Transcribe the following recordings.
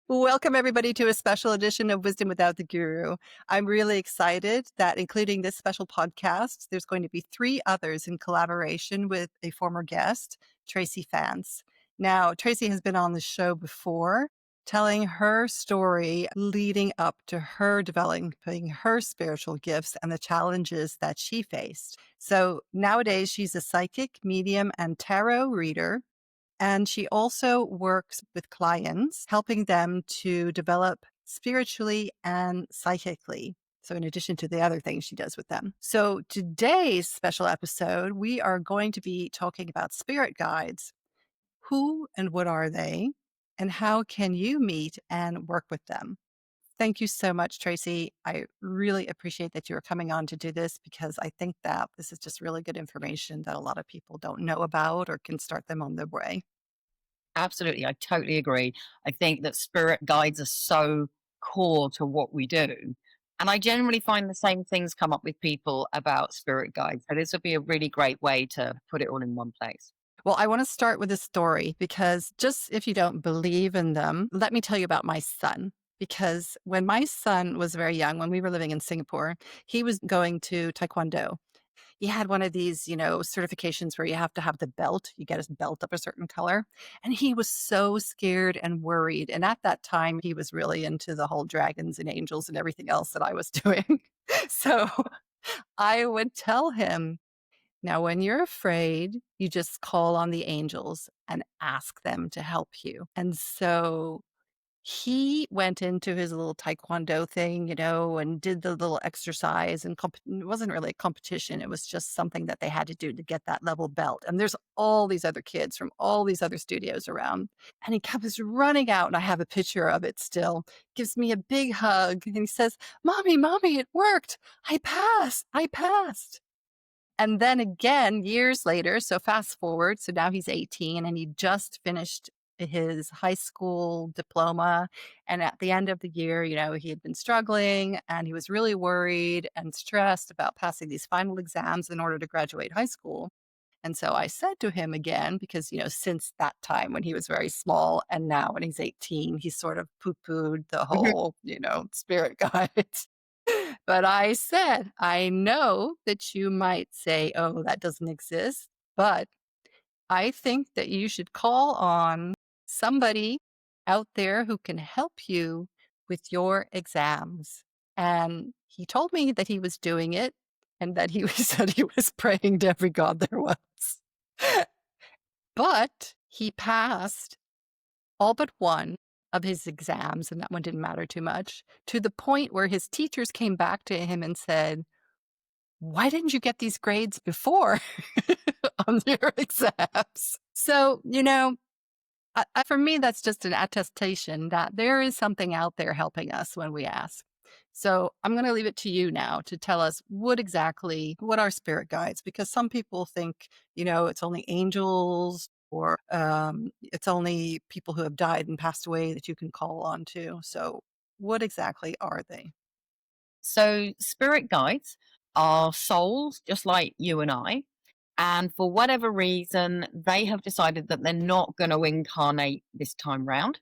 Welcome, everybody, to a special edition of Wisdom Without the Guru. I'm really excited that, including this special podcast, there's going to be 3 others in collaboration with a former guest, Tracy Fance. Now, Tracy has been on the show before, telling her story leading up to her developing her spiritual gifts and the challenges that she faced. So nowadays, she's a psychic, medium, and tarot reader. And she also works with clients, helping them to develop spiritually and psychically. So, in addition to the other things she does with them. So, today's special episode, we are going to be talking about spirit guides. Who and what are they? And how can you meet and work with them? Thank you so much, Tracy. I really appreciate that you are coming on to do this because I think that this is just really good information that a lot of people don't know about or can start them on their way. Absolutely. I totally agree. I think that spirit guides are so core to what we do. And I generally find the same things come up with people about spirit guides. So this would be a really great way to put it all in one place. Well, I want to start with a story because just if you don't believe in them, let me tell you about my son. Because when my son was very young, when we were living in Singapore, he was going to Taekwondo. He had one of these, certifications where you have to have the belt. You get his belt of a certain color. And he was so scared and worried. And at that time, he was really into the whole dragons and angels and everything else that I was doing. So I would tell him, now, when you're afraid, you just call on the angels and ask them to help you. And so he went into his little taekwondo thing, and did the little exercise and it wasn't really a competition. It was just something that they had to do to get that level belt. And there's all these other kids from all these other studios around. And he kept running out, and I have a picture of it still, gives me a big hug. And he says, Mommy, it worked. I passed. And then again, years later, so fast forward, so now he's 18 and he just finished his high school diploma. And at the end of the year, he had been struggling and he was really worried and stressed about passing these final exams in order to graduate high school. And so I said to him again, because, since that time when he was very small and now when he's 18, he's sort of poo-pooed the whole, spirit guides. But I said, I know that you might say, oh, that doesn't exist, but I think that you should call on somebody out there who can help you with your exams. And he told me that he was doing it and that he said he was praying to every god there was. But he passed all but one of his exams, and that one didn't matter too much, to the point where his teachers came back to him and said, why didn't you get these grades before on your exams? So, for me, that's just an attestation that there is something out there helping us when we ask. So I'm going to leave it to you now to tell us what are spirit guides? Because some people think, it's only angels or it's only people who have died and passed away that you can call on to. So what exactly are they? So spirit guides are souls just like you and I. And for whatever reason, they have decided that they're not going to incarnate this time round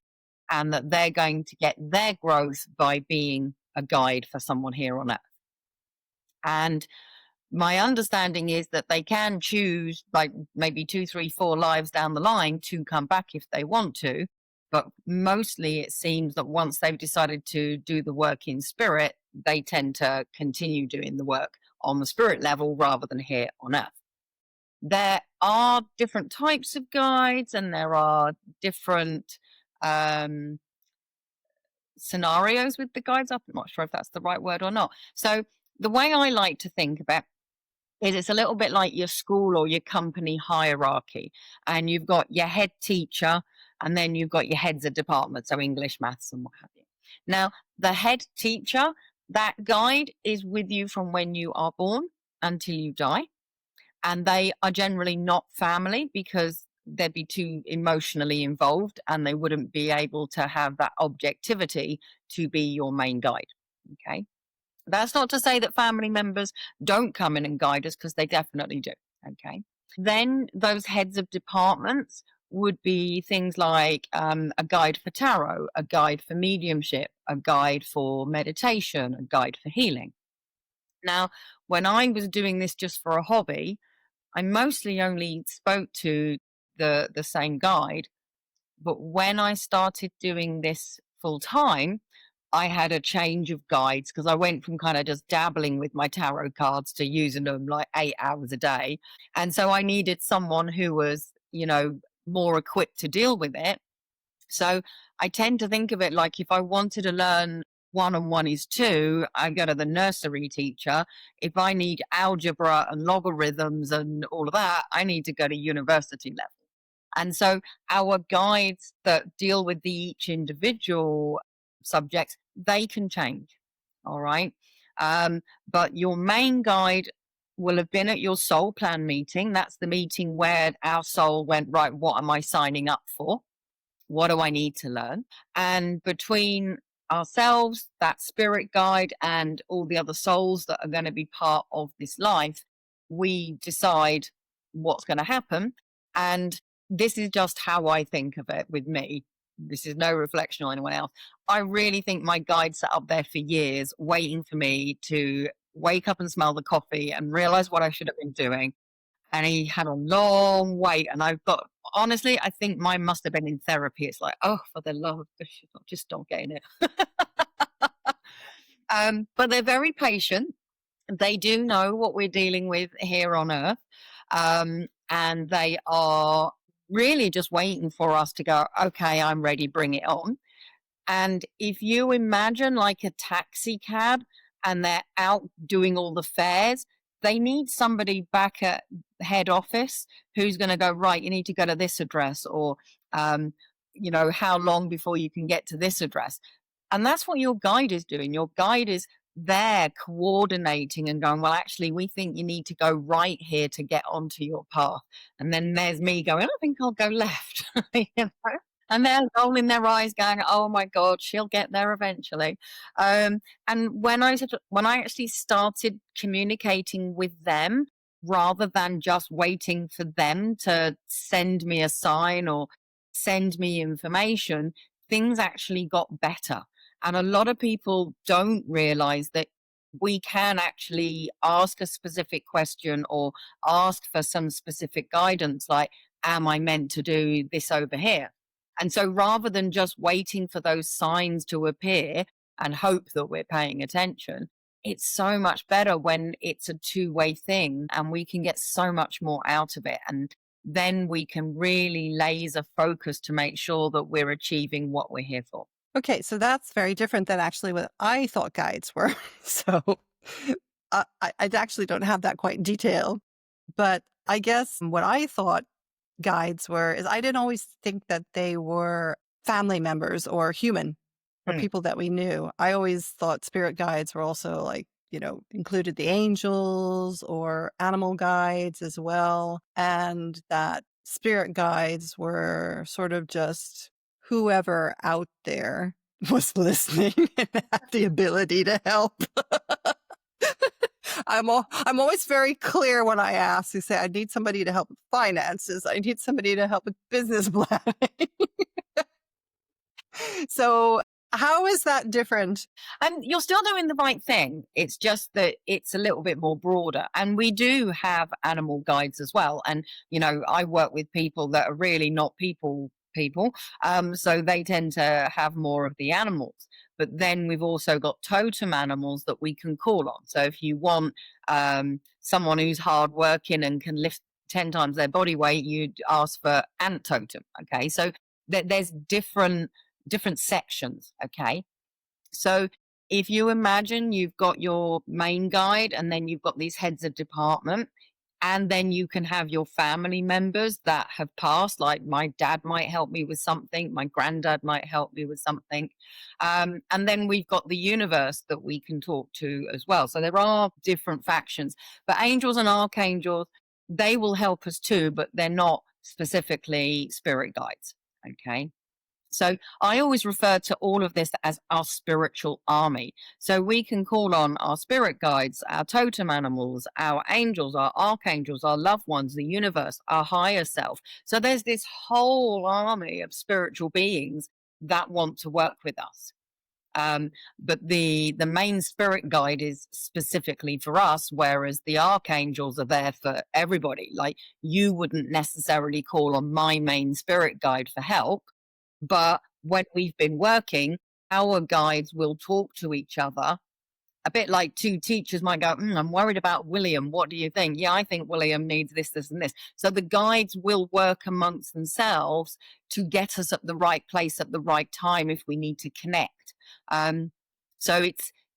and that they're going to get their growth by being a guide for someone here on earth. And my understanding is that they can choose, like maybe 2, 3, 4 lives down the line, to come back if they want to. But mostly it seems that once they've decided to do the work in spirit, they tend to continue doing the work on the spirit level rather than here on earth. There are different types of guides and there are different scenarios with the guides. I'm not sure if that's the right word or not. So the way I like to think about is it's a little bit like your school or your company hierarchy. And you've got your head teacher and then you've got your heads of department, so English, maths, and what have you. Now, the head teacher, that guide is with you from when you are born until you die. And they are generally not family because they'd be too emotionally involved and they wouldn't be able to have that objectivity to be your main guide. Okay. That's not to say that family members don't come in and guide us, because they definitely do. Okay. Then those heads of departments would be things like a guide for tarot, a guide for mediumship, a guide for meditation, a guide for healing. Now, when I was doing this just for a hobby, I mostly only spoke to the same guide. But when I started doing this full time, I had a change of guides because I went from kind of just dabbling with my tarot cards to using them like 8 hours a day. And so I needed someone who was, more equipped to deal with it. So I tend to think of it like if I wanted to learn one and one is two, I go to the nursery teacher. If I need algebra and logarithms and all of that, I need to go to university level. And so our guides that deal with the each individual subjects, they can change. All right. But your main guide will have been at your soul plan meeting. That's the meeting where our soul went, right, what am I signing up for? What do I need to learn? And between ourselves, that spirit guide, and all the other souls that are going to be part of this life, we decide what's going to happen. And this is just how I think of it with me. This is no reflection on anyone else. I really think my guide sat up there for years, waiting for me to wake up and smell the coffee and realize what I should have been doing, and he had a long wait. And I've got, honestly, I think mine must have been in therapy. It's like, oh, for the love of God, just stop getting it. But they're very patient. They do know what we're dealing with here on Earth. And they are really just waiting for us to go, okay, I'm ready, bring it on. And if you imagine like a taxi cab and they're out doing all the fares, they need somebody back at head office who's going to go, right, you need to go to this address, or, how long before you can get to this address. And that's what your guide is doing. Your guide is there coordinating and going, well, actually, we think you need to go right here to get onto your path. And then there's me going, I think I'll go left. you know? And they're rolling their eyes, going, "Oh my God, she'll get there eventually." And when I actually started communicating with them, rather than just waiting for them to send me a sign or send me information, things actually got better. And a lot of people don't realize that we can actually ask a specific question or ask for some specific guidance, like, "Am I meant to do this over here?" And so rather than just waiting for those signs to appear and hope that we're paying attention, it's so much better when it's a two-way thing and we can get so much more out of it. And then we can really laser focus to make sure that we're achieving what we're here for. Okay, so that's very different than actually what I thought guides were. So I actually don't have that quite in detail, but I guess what I thought guides were is I didn't always think that they were family members or human or Mm. people that we knew. I always thought spirit guides were also like, included the angels or animal guides as well. And that spirit guides were sort of just whoever out there was listening and had the ability to help. I'm always very clear when I ask. You say, I need somebody to help with finances. I need somebody to help with business planning. So how is that different? And you're still doing the right thing. It's just that it's a little bit more broader. And we do have animal guides as well. And, I work with people that are really not people. So they tend to have more of the animals. But then we've also got totem animals that we can call on. So if you want someone who's hardworking and can lift 10 times their body weight, you'd ask for ant totem. Okay. So there's different sections. Okay. So if you imagine you've got your main guide and then you've got these heads of department, and then you can have your family members that have passed, like my dad might help me with something, my granddad might help me with something. And then we've got the universe that we can talk to as well. So there are different factions, but angels and archangels, they will help us too, but they're not specifically spirit guides. Okay. So I always refer to all of this as our spiritual army. So we can call on our spirit guides, our totem animals, our angels, our archangels, our loved ones, the universe, our higher self. So there's this whole army of spiritual beings that want to work with us. Um, but the main spirit guide is specifically for us, whereas the archangels are there for everybody. Like, you wouldn't necessarily call on my main spirit guide for help, but when we've been working, our guides will talk to each other. A bit like two teachers might go, I'm worried about William. What do you think? Yeah, I think William needs this, this, and this. So the guides will work amongst themselves to get us at the right place at the right time if we need to connect. Um, so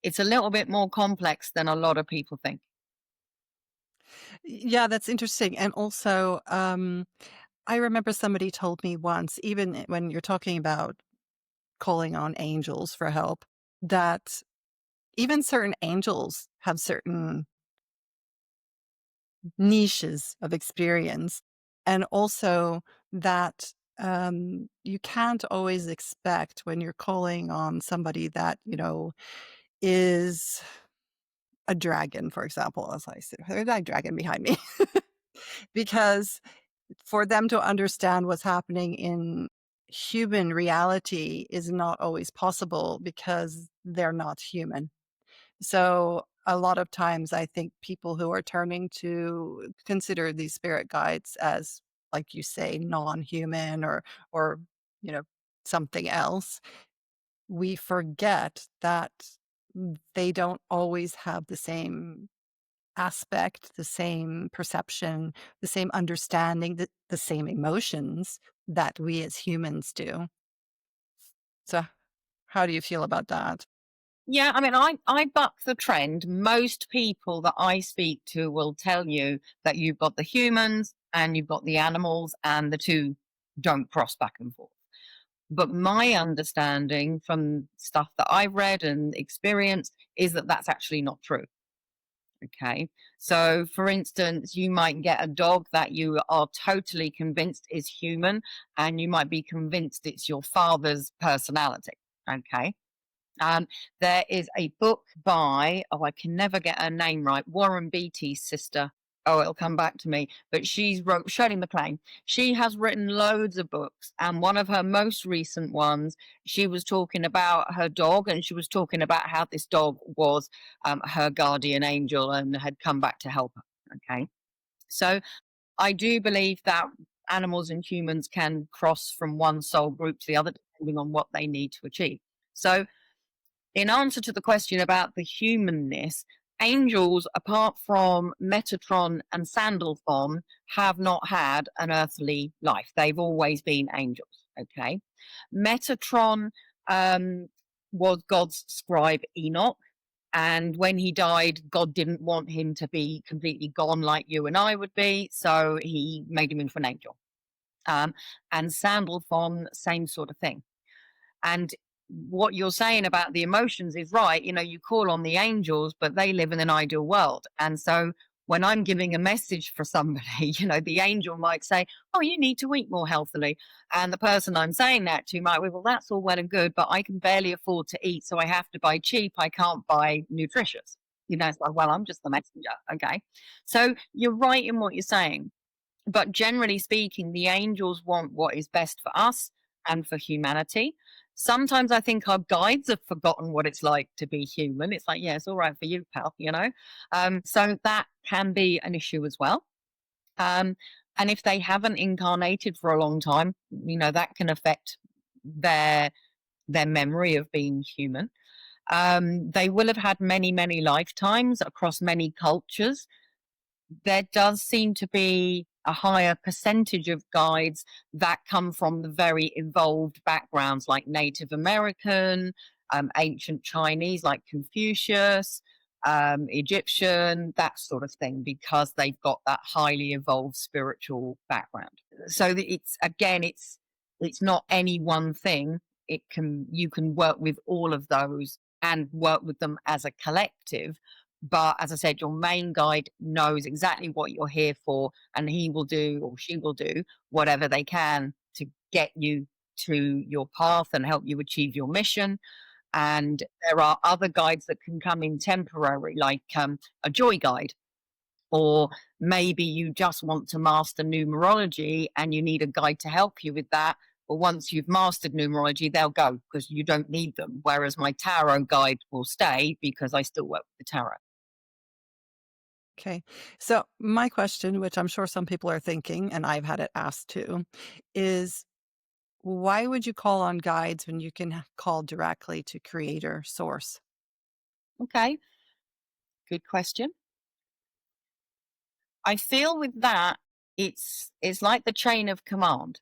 it's a little bit more complex than a lot of people think. Yeah, that's interesting. And also, I remember somebody told me once, even when you're talking about calling on angels for help, that even certain angels have certain niches of experience. And also that you can't always expect when you're calling on somebody that, is a dragon, for example, as I said, there's that dragon behind me, because for them to understand what's happening in human reality is not always possible because they're not human. So a lot of times I think people who are turning to consider these spirit guides as, like you say, non-human or you know something else, we forget that they don't always have the same aspect, the same perception, the same understanding, the same emotions that we as humans do. So how do you feel about that? Yeah, I mean, I buck the trend. Most people that I speak to will tell you that you've got the humans and you've got the animals, and the two don't cross back and forth. But my understanding from stuff that I've read and experienced is that that's actually not true. Okay. So, for instance, you might get a dog that you are totally convinced is human, and you might be convinced it's your father's personality. Okay. Um, there is a book by, oh, I can never get her name right, Warren Beatty's sister. Oh, it'll come back to me. But she's wrote Shirley MacLaine. She has written loads of books, and one of her most recent ones, she was talking about her dog, and she was talking about how this dog was her guardian angel and had come back to help her. Okay, so I do believe that animals and humans can cross from one soul group to the other, depending on what they need to achieve. So in answer to the question about the humanness, angels, apart from Metatron and Sandalphon, have not had an earthly life. They've always been angels. Okay. Metatron um, was God's scribe Enoch. And when he died, God didn't want him to be completely gone like you and I would be. So he made him into an angel. Um, and Sandalphon, same sort of thing. And what you're saying about the emotions is right. You know, you call on the angels, but they live in an ideal world. And so when I'm giving a message for somebody, the angel might say, oh, you need to eat more healthily. And the person I'm saying that to might, well, that's all well and good, but I can barely afford to eat. So I have to buy cheap. I can't buy nutritious. It's like, well, I'm just the messenger. Okay. So you're right in what you're saying. But generally speaking, the angels want what is best for us and for humanity. Sometimes I think our guides have forgotten what it's like to be human. It's like, yeah, it's all right for you, pal. So that can be an issue as well. Um, and if they haven't incarnated for a long time, that can affect their their memory of being human. They will have had many, many lifetimes across many cultures. There does seem to be a higher percentage of guides that come from the very evolved backgrounds like Native American, ancient Chinese like Confucius, Egyptian, that sort of thing, because they've got that highly evolved spiritual background. So that it's not any one thing. You can work with all of those and work with them as a collective, but as I said, your main guide knows exactly what you're here for, and he will do or she will do whatever they can to get you to your path and help you achieve your mission. And there are other guides that can come in temporary, like a joy guide, or maybe you just want to master numerology and you need a guide to help you with that. But once you've mastered numerology, they'll go because you don't need them. Whereas my tarot guide will stay because I still work with the tarot. Okay. So, my question, which I'm sure some people are thinking, and I've had it asked too, is why would you call on guides when you can call directly to creator source? Okay, good question. I feel with that, it's like the chain of command.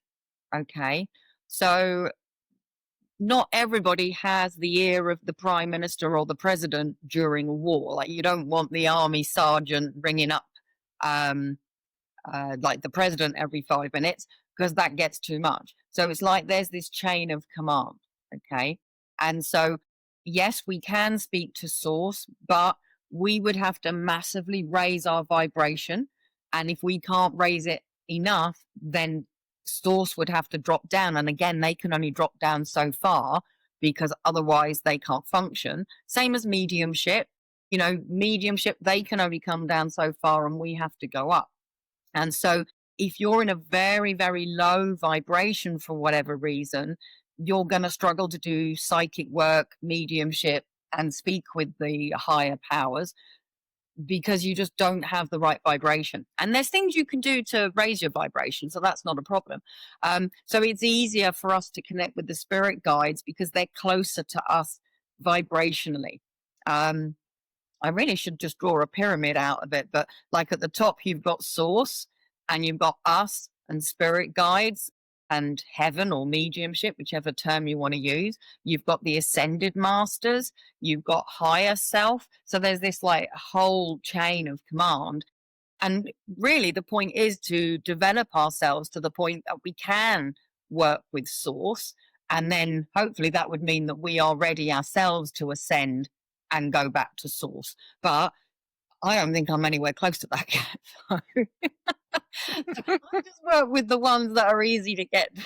Okay. So not everybody has the ear of the prime minister or the president during a war. Like you don't want the army sergeant ringing up um, like the president every 5 minutes because that gets too much. So it's like there's this chain of command. Okay. And so, yes, we can speak to source, but we would have to massively raise our vibration. And if we can't raise it enough, then source would have to drop down. And again, they can only drop down so far because otherwise they can't function. Same as mediumship. You know, mediumship, they can only come down so far and we have to go up. And so, if you're in a very, very low vibration for whatever reason, you're going to struggle to do psychic work, mediumship, and speak with the higher powers because you just don't have the right vibration. And there's things you can do to raise your vibration, so that's not a problem. So, it's easier for us to connect with the spirit guides because they're closer to us vibrationally. Um, I really should just draw a pyramid out of it. But like at the top, you've got source and you've got us and spirit guides and heaven or mediumship, whichever term you want to use. You've got the ascended masters, you've got higher self. So there's this like whole chain of command. And really, the point is to develop ourselves to the point that we can work with source. And then hopefully that would mean that we are ready ourselves to ascend and go back to source. But I don't think I'm anywhere close to that yet. So I just work with the ones that are easy to get to.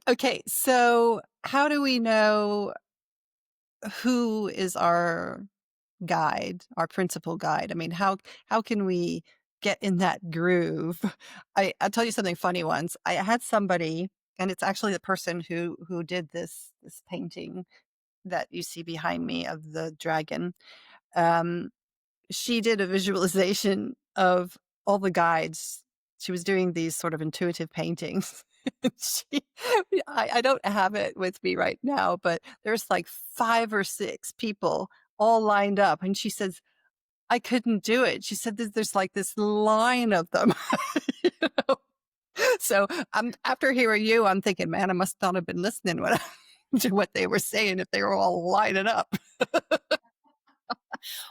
Okay, so how do we know who is our guide, our principal guide? I mean, how can we get in that groove? I'll tell you something funny once. I had somebody, and it's actually the person who did this painting that you see behind me of the dragon. Um, she did a visualization of all the guides. She was doing these sort of intuitive paintings. she, I don't have it with me right now, but there's like 5 or 6 people all lined up. And she says, I couldn't do it. She said, there's like this line of them. you know? So after hearing you, I'm thinking, man, I must not have been listening to what they were saying if they were all lining up.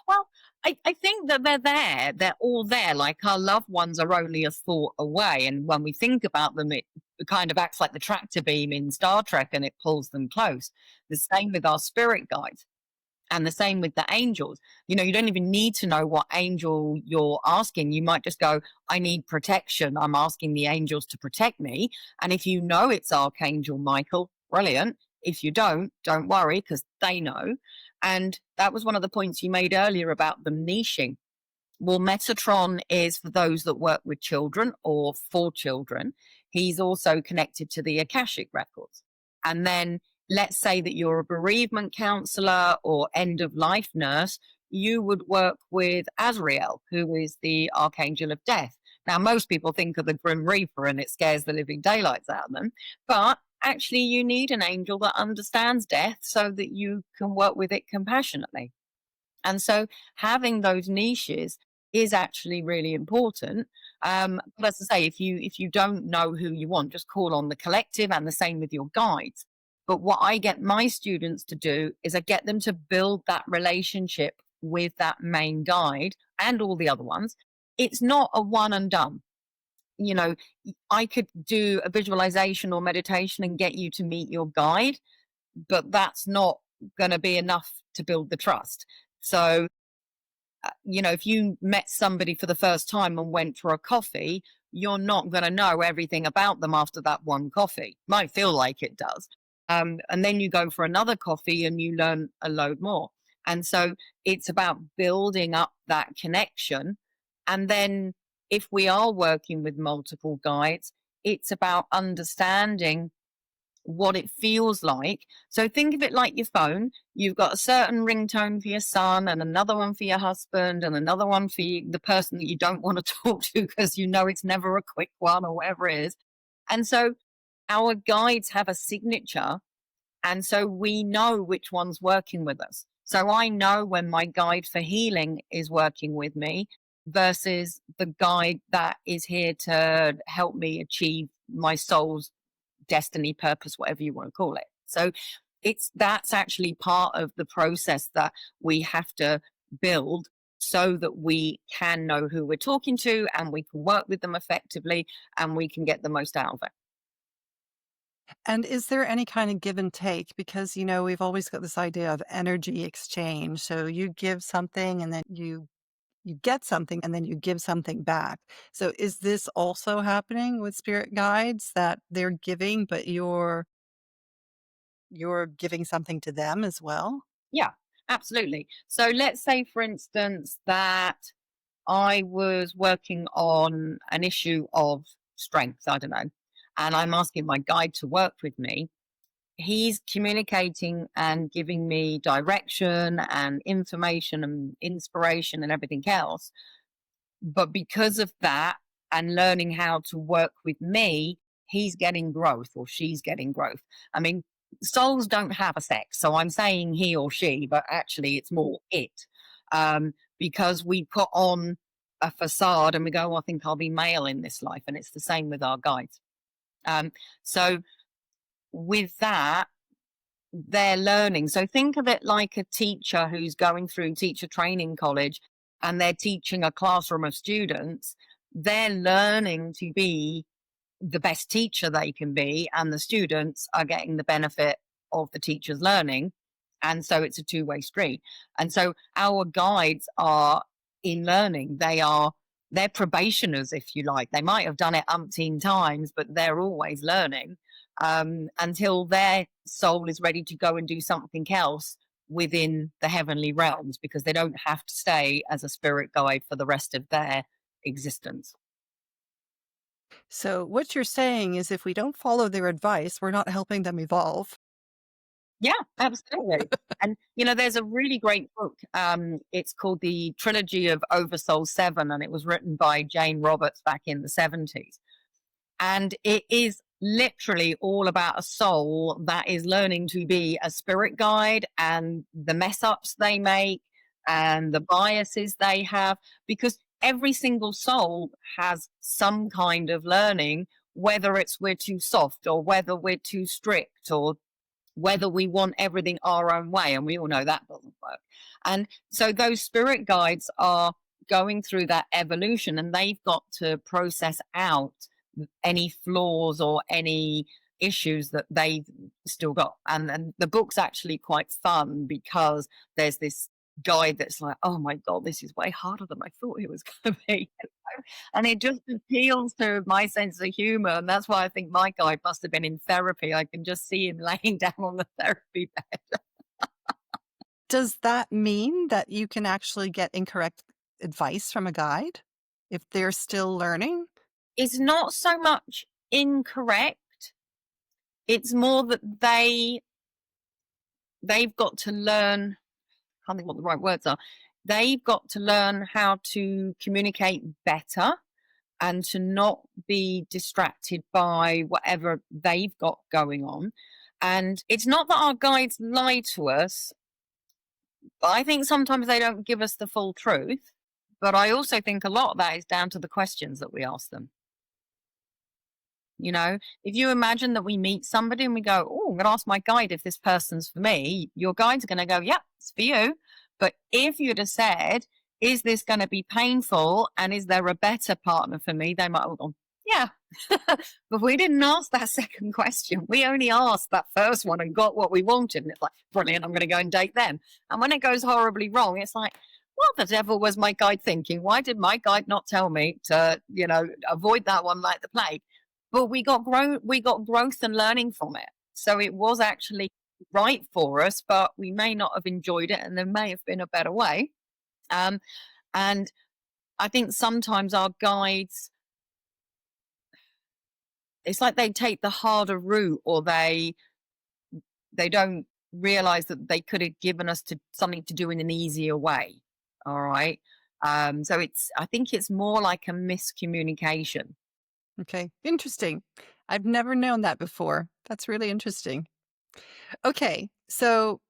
Well, I think that they're there. They're all there. Like our loved ones are only a thought away. And when we think about them, it kind of acts like the tractor beam in Star Trek and it pulls them close. The same with our spirit guides. And the same with the angels. You know, you don't even need to know what angel you're asking. You might just go, I need protection. I'm asking the angels to protect me. And if you know it's Archangel Michael, brilliant. If you don't worry because they know. And that was one of the points you made earlier about them niching. Well, Metatron is for those that work with children or for children. He's also connected to the Akashic records. And then let's say that you're a bereavement counselor or end of life nurse, you would work with Azrael, who is the archangel of death. Now, most people think of the Grim Reaper and it scares the living daylights out of them. But actually, you need an angel that understands death so that you can work with it compassionately. And so having those niches is actually really important. But as I say, if you don't know who you want, just call on the collective and the same with your guides. But what I get my students to do is I get them to build that relationship with that main guide and all the other ones. It's not a one and done. You know, I could do a visualization or meditation and get you to meet your guide, but that's not going to be enough to build the trust. So, you know, if you met somebody for the first time and went for a coffee, you're not going to know everything about them after that one coffee. Might feel like it does. And then you go for another coffee and you learn a load more. And so it's about building up that connection. And then if we are working with multiple guides, it's about understanding what it feels like. So think of it like your phone. You've got a certain ringtone for your son, and another one for your husband, and another one for the person that you don't want to talk to because you know it's never a quick one or whatever it is. And so our guides have a signature, and so we know which one's working with us. So I know when my guide for healing is working with me versus the guide that is here to help me achieve my soul's destiny, purpose, whatever you want to call it. So that's actually part of the process that we have to build so that we can know who we're talking to and we can work with them effectively and we can get the most out of it. And is there any kind of give and take? Because, we've always got this idea of energy exchange. So you give something and then you get something and then you give something back. So is this also happening with spirit guides that they're giving, but you're giving something to them as well? Yeah, absolutely. So let's say, for instance, that I was working on an issue of strength, I don't know, and I'm asking my guide to work with me. He's communicating and giving me direction and information and inspiration and everything else. But because of that and learning how to work with me, he's getting growth or she's getting growth. I mean, souls don't have a sex. So I'm saying he or she, but actually it's more it. Because we put on a facade and we go, oh, I think I'll be male in this life. And it's the same with our guides. So with that, they're learning. So think of it like a teacher who's going through teacher training college and they're teaching a classroom of students. They're learning to be the best teacher they can be, and the students are getting the benefit of the teacher's learning. And so it's a two-way street. And so our guides are in learning. They're probationers, if you like. They might have done it umpteen times, but they're always learning until their soul is ready to go and do something else within the heavenly realms, because they don't have to stay as a spirit guide for the rest of their existence. So what you're saying is if we don't follow their advice, we're not helping them evolve. Yeah, absolutely. And there's a really great book. It's called the Trilogy of Oversoul 7, and it was written by Jane Roberts back in the 70s. And it is literally all about a soul that is learning to be a spirit guide and the mess ups they make and the biases they have, because every single soul has some kind of learning, whether it's we're too soft or whether we're too strict or whether we want everything our own way. And we all know that doesn't work. And so those spirit guides are going through that evolution and they've got to process out any flaws or any issues that they've still got. And the book's actually quite fun because there's this guide that's like, oh my God, this is way harder than I thought it was going to be. And it just appeals to my sense of humor. And that's why I think my guide must have been in therapy. I can just see him laying down on the therapy bed. Does that mean that you can actually get incorrect advice from a guide if they're still learning? It's not so much incorrect. It's more that they've got to learn, I can't think what the right words are. They've got to learn how to communicate better and to not be distracted by whatever they've got going on. And it's not that our guides lie to us, but I think sometimes they don't give us the full truth. But I also think a lot of that is down to the questions that we ask them. If you imagine that we meet somebody and we go, oh, I'm going to ask my guide if this person's for me, your guide's going to go, yeah, it's for you. But if you'd have said, is this going to be painful and is there a better partner for me? They might have gone, yeah. But we didn't ask that second question. We only asked that first one and got what we wanted. And it's like, brilliant, I'm going to go and date them. And when it goes horribly wrong, it's like, what the devil was my guide thinking? Why did my guide not tell me to, avoid that one like the plague? But we got growth and learning from it. So it was actually right for us, but we may not have enjoyed it, and there may have been a better way. Um, and I think sometimes our guides, it's like they take the harder route, or they don't realize that they could have given us something to do in an easier way. All right. So I think it's more like a miscommunication. Okay, interesting. I've never known that before. That's really interesting. Okay, so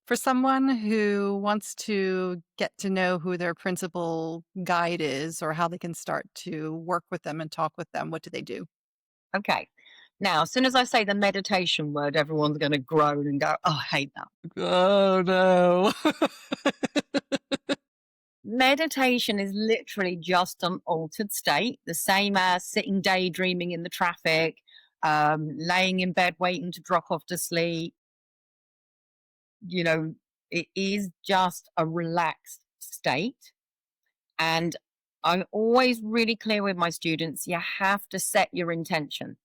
for someone who wants to get to know who their principal guide is or how they can start to work with them and talk with them, what do they do? Okay. Now, as soon as I say the meditation word, everyone's going to groan and go, oh, I hate that. Oh, no. Meditation is literally just an altered state, the same as sitting daydreaming in the traffic, laying in bed waiting to drop off to sleep. You know, it is just a relaxed state. And I'm always really clear with my students, you have to set your intention,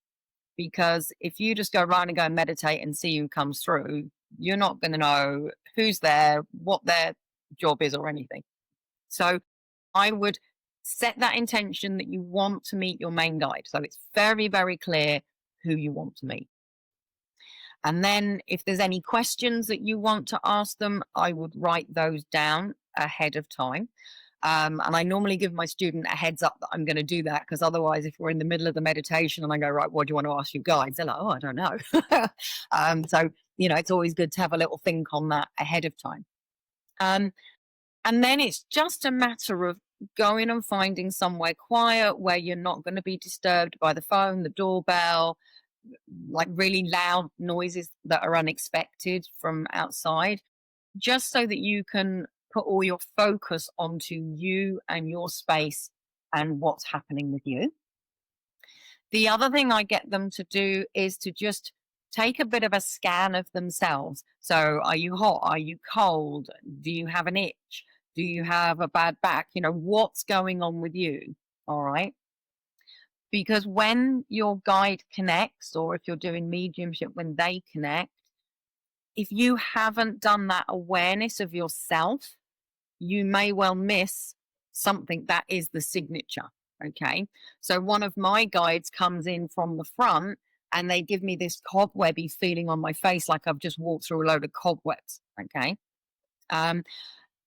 because if you just go around and go and meditate and see who comes through, you're not going to know who's there, what their job is, or anything. So I would set that intention that you want to meet your main guide. So it's very, very clear who you want to meet. And then if there's any questions that you want to ask them, I would write those down ahead of time. And I normally give my student a heads up that I'm going to do that, because otherwise, if we're in the middle of the meditation and I go, right, what do you want to ask your guides? They're like, oh, I don't know. So, it's always good to have a little think on that ahead of time. And then it's just a matter of going and finding somewhere quiet where you're not going to be disturbed by the phone, the doorbell, like really loud noises that are unexpected from outside, just so that you can put all your focus onto you and your space and what's happening with you. The other thing I get them to do is to just take a bit of a scan of themselves. So, are you hot? Are you cold? Do you have an itch? Do you have a bad back? What's going on with you? All right. Because when your guide connects, or if you're doing mediumship, when they connect, if you haven't done that awareness of yourself, you may well miss something that is the signature. Okay. So one of my guides comes in from the front and they give me this cobwebby feeling on my face, like I've just walked through a load of cobwebs. Okay.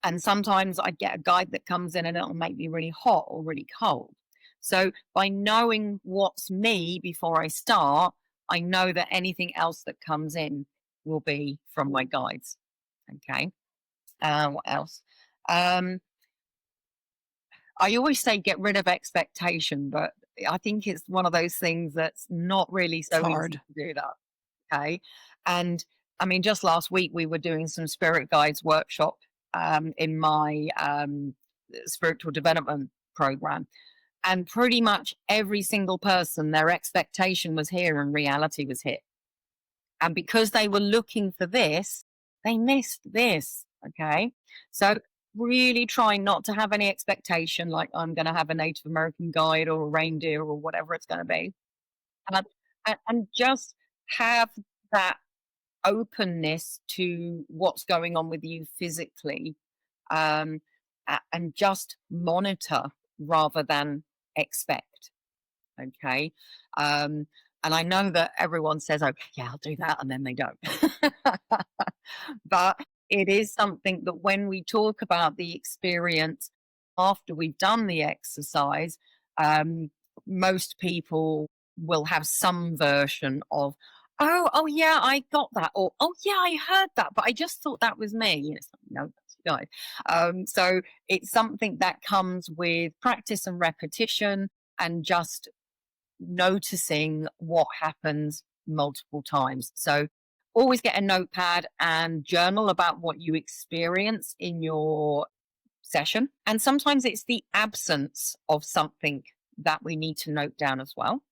And sometimes I get a guide that comes in and it'll make me really hot or really cold. So by knowing what's me before I start, I know that anything else that comes in will be from my guides. Okay. What else? I always say get rid of expectation, but I think it's one of those things that's not really It's so easy hard. to do that. Okay. And I mean, just last week we were doing some spirit guides workshop in my spiritual development program. And pretty much every single person, their expectation was here and reality was here. And because they were looking for this, they missed this. Okay. So really trying not to have any expectation, like I'm going to have a Native American guide or a reindeer or whatever it's going to be. And just have that openness to what's going on with you physically, um, and just monitor rather than expect. Okay. And I know that everyone says, okay, yeah, I'll do that. And then they don't. But it is something that when we talk about the experience after we've done the exercise, um, most people will have some version of, oh yeah, I got that, or oh yeah, I heard that, but I just thought that was me. It's like, no, that's your guy. So it's something that comes with practice and repetition, and just noticing what happens multiple times. So always get a notepad and journal about what you experience in your session. And sometimes it's the absence of something that we need to note down as well.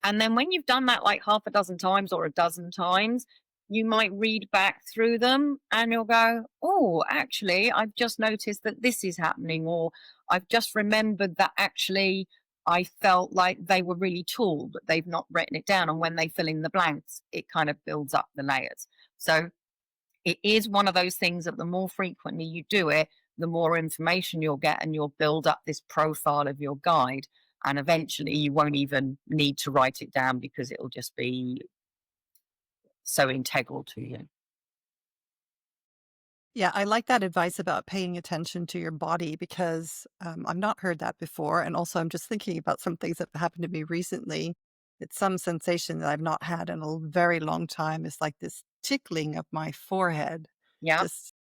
And then when you've done that like half a dozen times or a dozen times, you might read back through them and you'll go, oh, actually, I've just noticed that this is happening, or I've just remembered that actually I felt like they were really tall, but they've not written it down. And when they fill in the blanks, it kind of builds up the layers. So it is one of those things that the more frequently you do it, the more information you'll get, and you'll build up this profile of your guide. And eventually you won't even need to write it down because it'll just be so integral to you. Yeah, I like that advice about paying attention to your body because I've not heard that before. And also, I'm just thinking about some things that happened to me recently. It's some sensation that I've not had in a very long time. It's like this tickling of my forehead, Yeah. just,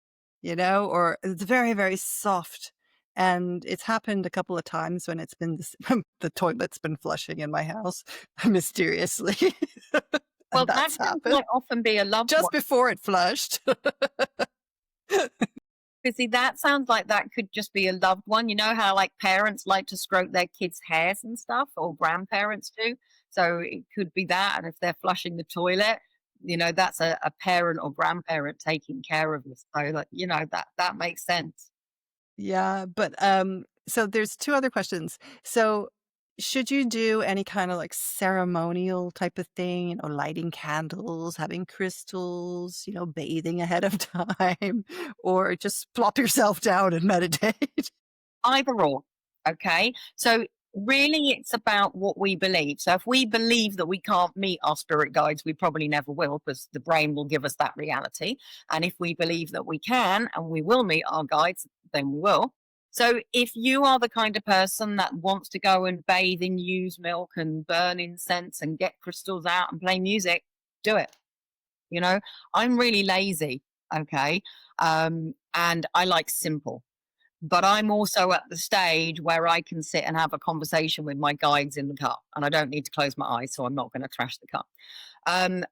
or it's very, very soft. And it's happened a couple of times when it's been this, the toilet's been flushing in my house mysteriously. Well, And that that's can happened quite often be a loved just one. before it flushed. Because see, that sounds like that could just be a loved one. You know how like parents like to stroke their kids' hairs and stuff, or grandparents do. So it could be that. And if they're flushing the toilet, that's a parent or grandparent taking care of us. So that, that makes sense. Yeah, but, so there's 2 other questions. So, should you do any kind of, like, ceremonial type of thing, lighting candles, having crystals, bathing ahead of time, or just plop yourself down and meditate? Either or. Okay. So really it's about what we believe. So if we believe that we can't meet our spirit guides, we probably never will because the brain will give us that reality. And if we believe that we can and we will meet our guides, then we will. So if you are the kind of person that wants to go and bathe in ewe's milk and burn incense and get crystals out and play music, do it. You know, I'm really lazy. Okay. And I like simple, but I'm also at the stage where I can sit and have a conversation with my guides in the car, and I don't need to close my eyes, so I'm not going to crash the car.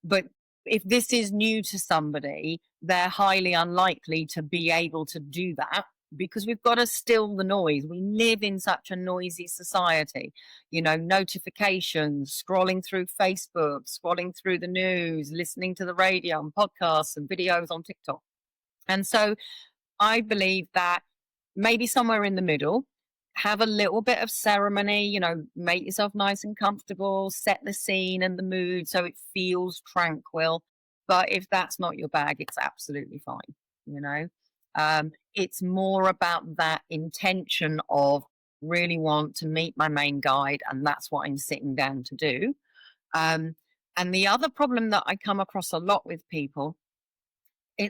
But if this is new to somebody, they're highly unlikely to be able to do that because we've got to still the noise. We live in such a noisy society, notifications, scrolling through Facebook, scrolling through the news, listening to the radio and podcasts and videos on TikTok. And so I believe that maybe somewhere in the middle, have a little bit of ceremony, make yourself nice and comfortable, set the scene and the mood so it feels tranquil. But if that's not your bag, it's absolutely fine, you know. It's more about that intention of really want to meet my main guide, and that's what I'm sitting down to do. Um, and the other problem that I come across a lot with people,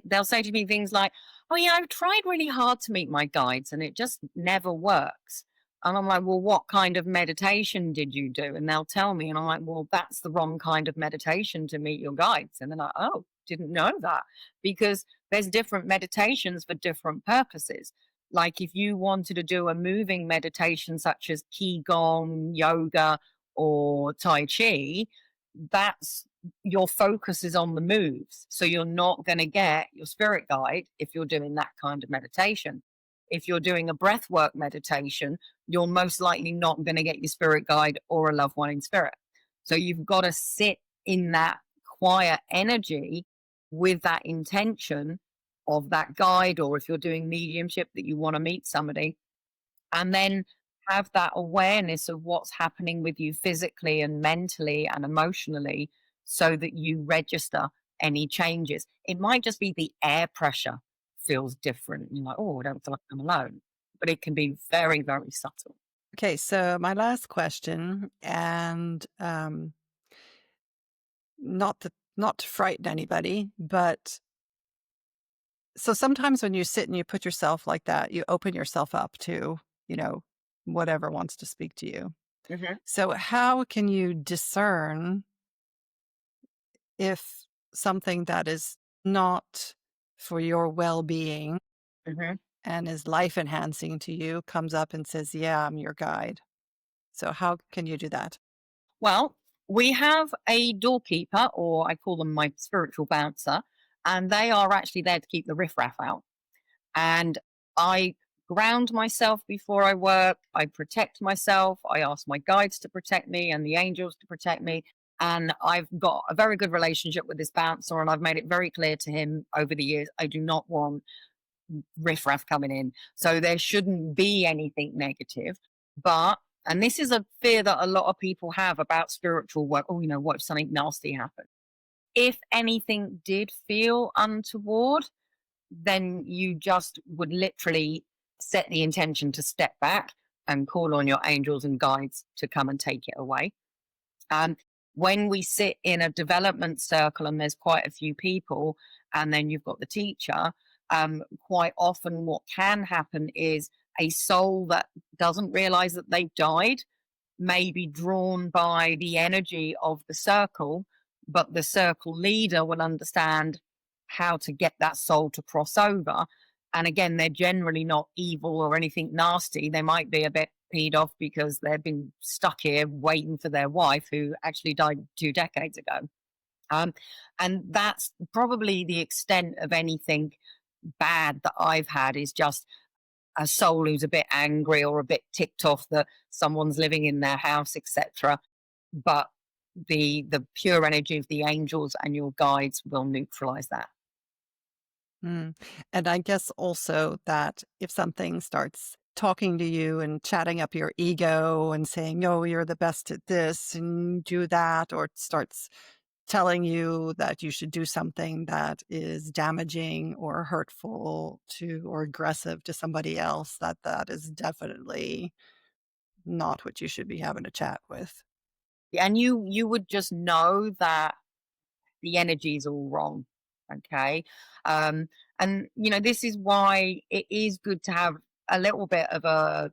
they'll say to me things like, "Oh yeah, I've tried really hard to meet my guides and it just never works." And I'm like, "Well, what kind of meditation did you do?" And they'll tell me, and I'm like, "Well, that's the wrong kind of meditation to meet your guides." And they're like, "Oh, didn't know that," because there's different meditations for different purposes. Like if you wanted to do a moving meditation such as qigong, yoga, or tai chi, that's your focus is on the moves. So you're not going to get your spirit guide if you're doing that kind of meditation. If you're doing a breath work meditation, you're most likely not going to get your spirit guide or a loved one in spirit. So you've got to sit in that quiet energy with that intention of that guide, or if you're doing mediumship that you want to meet somebody, and then have that awareness of what's happening with you physically and mentally and emotionally so that you register any changes. It might just be the air pressure feels different. You're like, oh, I don't feel like I'm alone. But it can be very, very subtle. Okay, so my last question, and, not to frighten anybody, but so sometimes when you sit and you put yourself like that, you open yourself up to, you know, whatever wants to speak to you. Hmm. So how can you discern if something that is not for your well-being Hmm. and is life enhancing to you comes up and says, "Yeah, I'm your guide." So how can you do that? Well, we have a doorkeeper, or I call them my spiritual bouncer, and they are actually there to keep the riffraff out. And I ground myself before I work. I protect myself. I ask my guides to protect me and the angels to protect me. And I've got a very good relationship with this bouncer, and I've made it very clear to him over the years I do not want riffraff coming in. So there shouldn't be anything negative. But, and this is a fear that a lot of people have about spiritual work. Oh, what if something nasty happened? If anything did feel untoward, then you just would literally set the intention to step back and call on your angels and guides to come and take it away. Um, when we sit in a development circle and there's quite a few people, and then you've got the teacher, quite often what can happen is a soul that doesn't realize that they've died may be drawn by the energy of the circle, but the circle leader will understand how to get that soul to cross over. And again, they're generally not evil or anything nasty. They might be a bit peed off because they've been stuck here waiting for their wife who actually died 2 decades ago. Um, and that's probably the extent of anything bad that I've had, is just a soul who's a bit angry or a bit ticked off that someone's living in their house, etc. But the pure energy of the angels and your guides will neutralize that. Mm. And I guess also that if something starts talking to you and chatting up your ego and saying, "Oh, you're the best at this and do that," or it starts telling you that you should do something that is damaging or hurtful to or aggressive to somebody else, that is definitely not what you should be having a chat with. And you would just know that the energy is all wrong. Okay. Um, and this is why it is good to have a little bit of a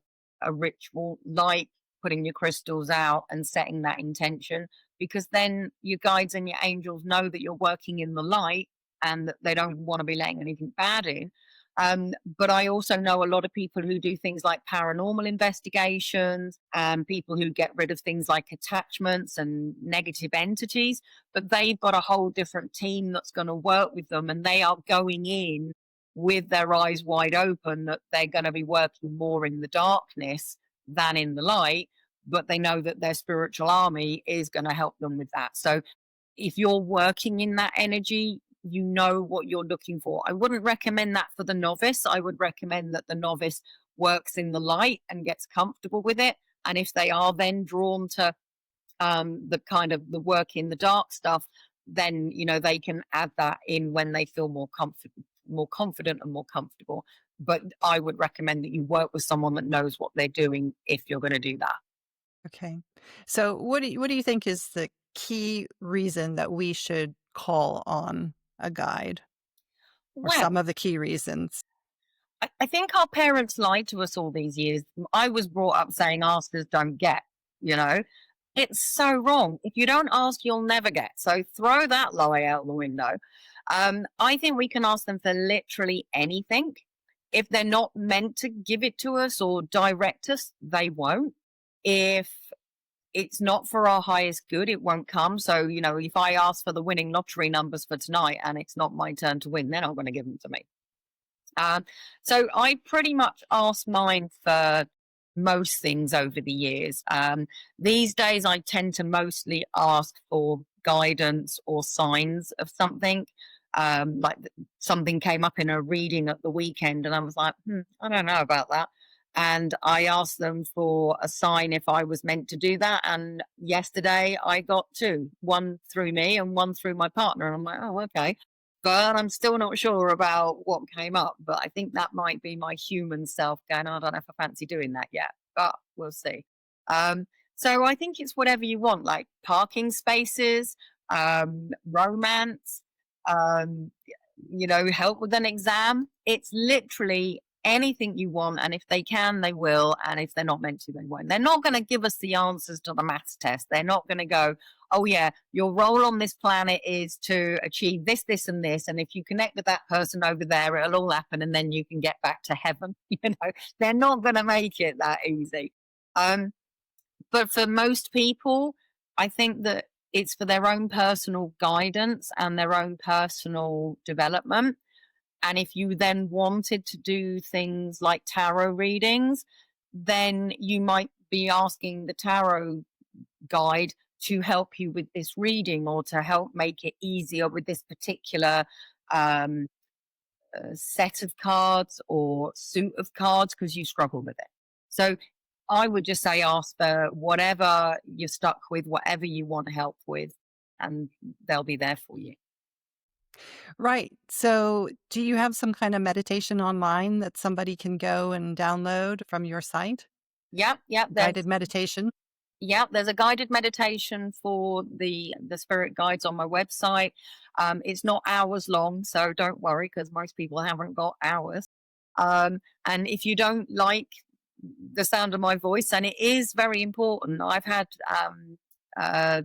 ritual, like putting your crystals out and setting that intention, because then your guides and your angels know that you're working in the light and that they don't want to be letting anything bad in. But I also know a lot of people who do things like paranormal investigations and people who get rid of things like attachments and negative entities, but they've got a whole different team that's going to work with them, and they are going in with their eyes wide open that they're going to be working more in the darkness than in the light, but they know that their spiritual army is going to help them with that. So if you're working in that energy, you know what you're looking for. I wouldn't recommend that for the novice. I would recommend that the novice works in the light and gets comfortable with it. And if they are then drawn to the kind of the work in the dark stuff, then they can add that in when they feel more confident and more comfortable. But I would recommend that you work with someone that knows what they're doing if you're going to do that. Okay. So what do you think is the key reason that we should call on a guide, or Well, some of the key reasons? I think our parents lied to us all these years. I was brought up saying askers don't get, you know. It's so wrong. If you don't ask, you'll never get. So throw that lie out the window. I think we can ask them for literally anything. If they're not meant to give it to us or direct us, they won't. If it's not for our highest good, it won't come. So, if I ask for the winning lottery numbers for tonight and it's not my turn to win, they're not going to give them to me. So I pretty much ask mine for most things over the years. These days, I tend to mostly ask for guidance or signs of something. Something came up in a reading at the weekend, and I was like, I don't know about that. And I asked them for a sign if I was meant to do that. And yesterday I got two, one through me and one through my partner. And I'm like, oh, okay. But I'm still not sure about what came up. But I think that might be my human self going, I don't know if I fancy doing that yet, but we'll see. So I think it's whatever you want, like parking spaces, romance, um, help with an exam. It's literally anything you want. And if they can, they will. And if they're not meant to, they won't. They're not going to give us the answers to the maths test. They're not going to go, oh, yeah, your role on this planet is to achieve this, this, and this. And if you connect with that person over there, it'll all happen. And then you can get back to heaven. They're not going to make it that easy. But for most people, I think that it's for their own personal guidance and their own personal development. And if you then wanted to do things like tarot readings, then you might be asking the tarot guide to help you with this reading or to help make it easier with this particular um, set of cards or suit of cards because you struggle with it. So I would just say ask for whatever you're stuck with, whatever you want help with, and they'll be there for you. Right. So, do you have some kind of meditation online that somebody can go and download from your site? Yep, yep. Guided meditation? There's a guided meditation for the spirit guides on my website. It's not hours long, so don't worry because most people haven't got hours. And if you don't like the sound of my voice, and it is very important, I've had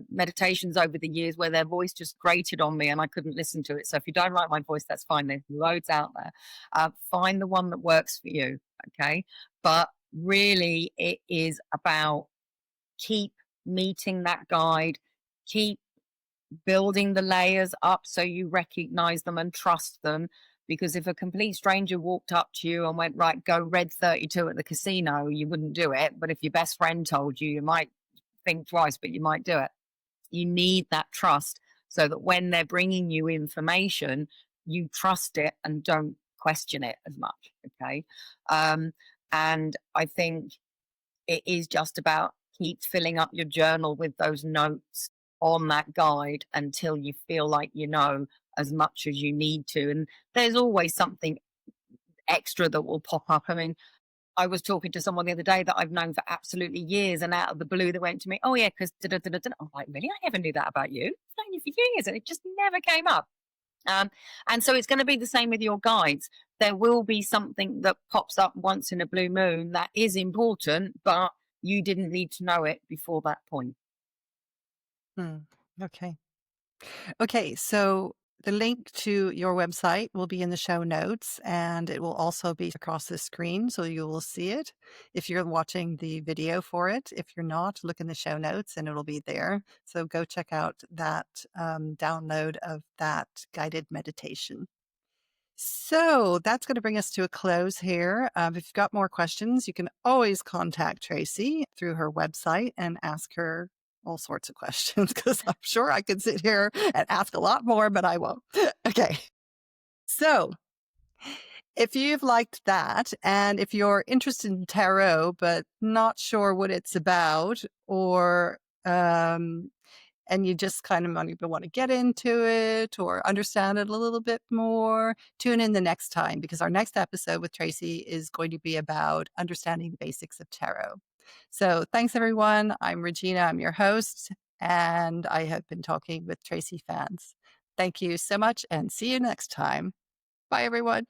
meditations over the years where their voice just grated on me and I couldn't listen to it. So if you don't like my voice, that's fine. There's loads out there. Find the one that works for you. Okay. But really, it is about keep meeting that guide, keep building the layers up so you recognize them and trust them. Because if a complete stranger walked up to you and went, right, go red 32 at the casino, you wouldn't do it. But if your best friend told you, you might think twice, but you might do it. You need that trust so that when they're bringing you information, you trust it and don't question it as much. Okay. Um, and I think it is just about keep filling up your journal with those notes on that guide until you feel like you know as much as you need to. And there's always something extra that will pop up. I mean, I was talking to someone the other day that I've known for absolutely years, and out of the blue, they went to me, "Oh yeah, because I'm like, really? I never knew that about you. I've known you for years, and it just never came up." And so it's going to be the same with your guides. There will be something that pops up once in a blue moon that is important, but you didn't need to know it before that point. Hmm. Okay. Okay, so the link to your website will be in the show notes and it will also be across the screen so you will see it if you're watching the video for it. If you're not, look in the show notes and it'll be there. So go check out that download of that guided meditation. So that's going to bring us to a close here. If you've got more questions, you can always contact Tracy through her website and ask her all sorts of questions because I'm sure I could sit here and ask a lot more, but I won't. Okay. So if you've liked that and if you're interested in tarot, but not sure what it's about, or and you just kind of want to get into it or understand it a little bit more, tune in the next time because our next episode with Tracy is going to be about understanding the basics of tarot. So thanks, everyone. I'm Regina. I'm your host, and I have been talking with Tracy Fance. Thank you so much and see you next time. Bye, everyone.